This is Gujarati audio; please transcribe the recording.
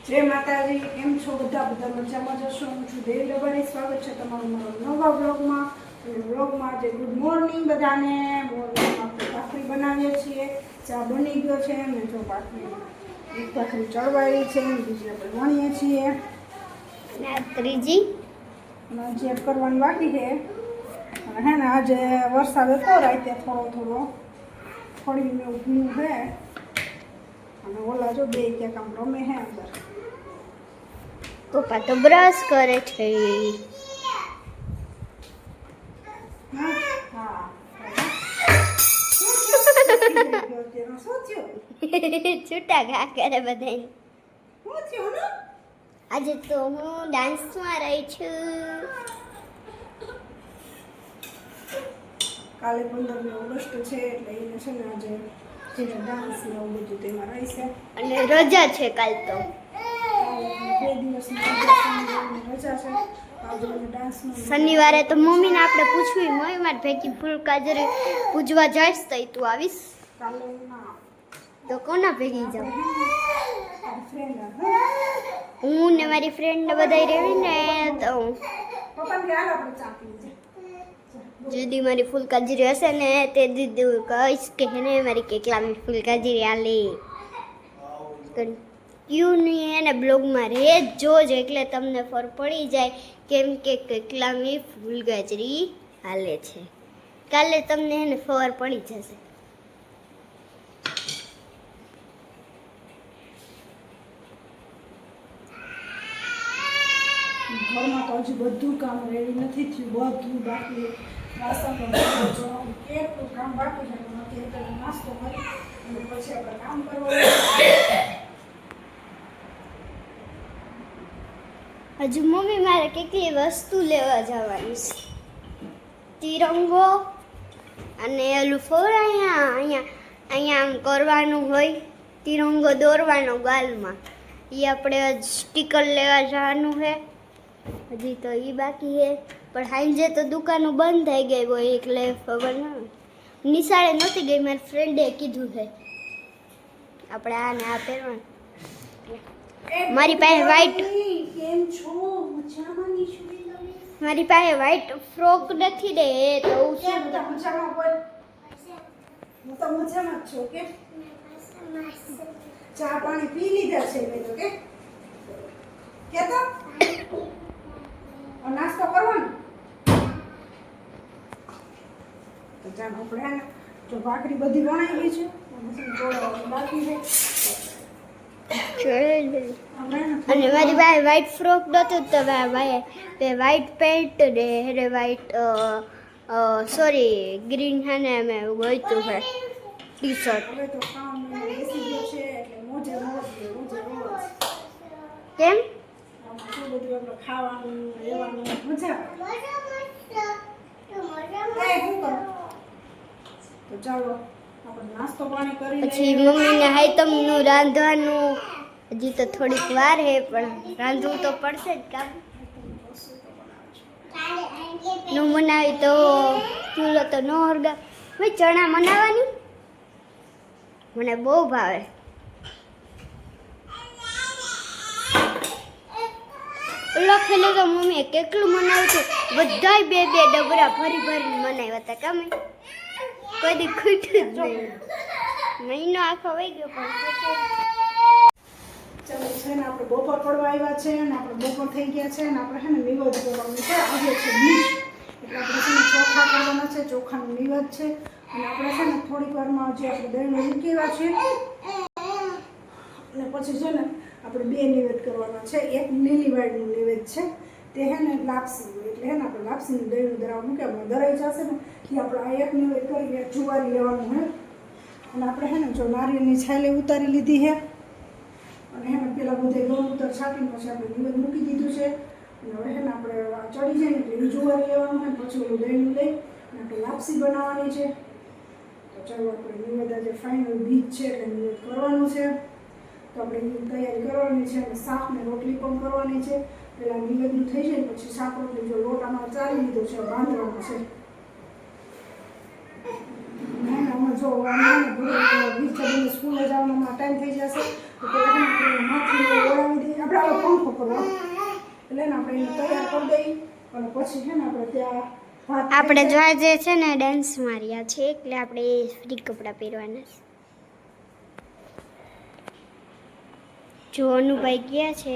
જય માતાજી, કેમ છો બધા મજામાં જશો? હું છું દેવી લબાણી. સ્વાગત છે તમારું મારા નવા બ્લોગમાં. બ્લોગમાં આજે ગુડ મોર્નિંગ બધાને. મોર્નિંગમાં આપણે ભાખરી બનાવીએ છીએ. ચા બની ગયો છે અને જો ભાખરી ચડવાઈ છે, બીજી આપણે વણીએ છીએ. ત્રીજી જે કરવાની બાકી છે. અને હે ને આજે વરસાદ હતો રાતે થોડો થોડીને ઊભું છે. અને ઓલા જો બે ક્યાંક આમ રમે હે અંદર. પપ્પા તો બ્રશ કરે છે. છૂટા ઘા કરે બધાય. આજે તો હું ડાન્સમાં રહી છું. કાલે 15મી ઓગસ્ટ છે એટલે એને છે ને આજે જે ડાન્સ ને એવું બધું તેમાં રહેશે. અને રજા છે કાલ તો. 2 દિવસની રજા છે. શનિવારે તો મમ્મીને આપણે પૂછવી, મમ્મી મારે ભેગી ફૂલ કાજરી પૂજવા જઈશ તો તું આવીશ? કાલે ના. તો કોના ભેગી જાવ? ફ્રેન્ડ હું ને મારી ફ્રેન્ડ ને બધા રહેવી ને તો પપ્પા કે હાલ આપણે ચા પીએ. જે દી મારી ફૂલ કાજરી હશે ને તે દી કહીશ કે હે મારી કેટલામી ફૂલ કાજરી આલે. કન્ટિન્યુ એને બ્લોગમાં રહેજો જ એટલે તમને ફર પડી જાય કેમ કે કેટલામી ફૂલ ગાજરી હાલે છે. કાલે તમને એને ખબર પડી જશે. ઘરમાં તો હજી બધું કામ રેડી નથી થયું, બધું બાકી. વાસણ કેટલું કામ બાકી છે. અત્યારે નાસ્તો કરી અને પછી આપણે કામ કરવાનું. હજુ મમ્મી મારે કેટલી વસ્તુ લેવા જવાની છે. તિરંગો અને ઓલું ફોર અહીંયા આમ કરવાનું હોય, તિરંગો દોરવાનો ગાલમાં. એ આપણે સ્ટીકર લેવા જવાનું છે. હજી તો એ બાકી છે, પણ સાંજે તો દુકાનો બંધ થઈ ગઈ હોય એટલે ખબર ન. નિશાળે નહોતી ગઈ, મારી ફ્રેન્ડે કીધું છે આપણે આને આ પહેરવાનું. મારી પાસે વ્હાઈટ મારી પાસે વ્હાઈટ ફ્રોક નથી દે તો હું તો મજામાં જ છું કે ચા પાણી પી લીધા છે મેં તો કે તો નાસ્તો કરવાનો તો ચાલો આપણે જો ભાખરી બધી વણાઈ ગઈ છે બાકી છે. અને મારી ભાઈ વ્હાઈટ ફ્રોક નહોતું તો ભાઈ તે વ્હાઈટ પેન્ટ ને એને વ્હાઈટ સોરી ગ્રીન છે ને મેં ગોઈતું છે ટી શર્ટ. હવે તો ખાવાનું બેસી ગયો છે એટલે મોજે મોજ કેમ? આમાં બધું આપણે ખાવાનું લેવાનું મજા તો ચાલો આપણે નાસ્તો પાણી કરી પછી મમ્મીને હાઈતમનું રાંધવાનું હજી તો થોડીક વાર છે પણ રાંધવું તો પડશે જ કામ. નું બનાવી તો ચૂલો તો ન હરગા. ભાઈ ચણા બનાવવાની મને બહુ ભાવે. લખેલું તો મમ્મીએ કેટલું બનાવ્યું હતું, બધાય બે ડબરા ભરી બનાવ્યા હતા. કામે કોઈ દી ખૂટ્યું જ નહીં. મહિનો આખો વહી ગયો પણ ચાલો છે ને આપણે બપોર પડવા આવ્યા છે અને આપણે બપોર થઈ ગયા છે અને આપણે છે ને નિવેદ કરવાનું છે. આજે છે બીજ એટલે આપણે છે ને ચોખા કરવાના છે. ચોખાનું નિવેદ છે અને આપણે છે ને થોડીક વારમાં જે આપણે દહીં મૂકેવા છે અને પછી છે ને આપણે 2 નિવેદ કરવાના છે. એક લીલી વાળનું નિવેદ છે તે હે ને લાપસી એટલે હે ને આપણે લાપસીનું દહીંનું દરાવ મૂક્યા દરાઈ જશે ને કે આપણે આ એક નિવેદ કરી જુવારી લેવાનું હે. અને આપણે હે ને જો નારિયેળની છાલે ઉતારી લીધી છે અને હે ને પેલા બધે ગૌ ઉતર છાંટીને પછી આપણે નિવેદ મૂકી દીધું છે. અને હવે હે ને આપણે ચડી જાય ને એટલે એ જુવારી લેવાનું હોય પછી ઓલું દહીંનું લઈ અને આપણે લાપસી બનાવવાની છે. તો ચાલો આપણે નિવેદ આજે ફાઇનલ બીજ છે એટલે નિવેદ કરવાનું છે. તો આપણે એની તૈયારી કરવાની છે અને શાક ને રોટલી પણ કરવાની છે. પેલા નિવેદનું થઈ જાય પછી શાક રોટલી જો લોટ આમાં ચાલી લીધો છે બાંધવાનો છે. જો સ્કૂલે જવાનો ટાઈમ થઈ જશે તો પેલા માથું ઓળાવી દઈએ. કરવા એટલે ને આપણે એને તૈયાર કરી દઈએ અને પછી છે ને આપણે ત્યાં ભાત આપણે થઈ જો જાય. આજે છે ને ડાન્સ માર્યા છે એટલે આપણે ફ્રી કપડાં પહેરવાના છે. જો અનુભાઈ ગયા છે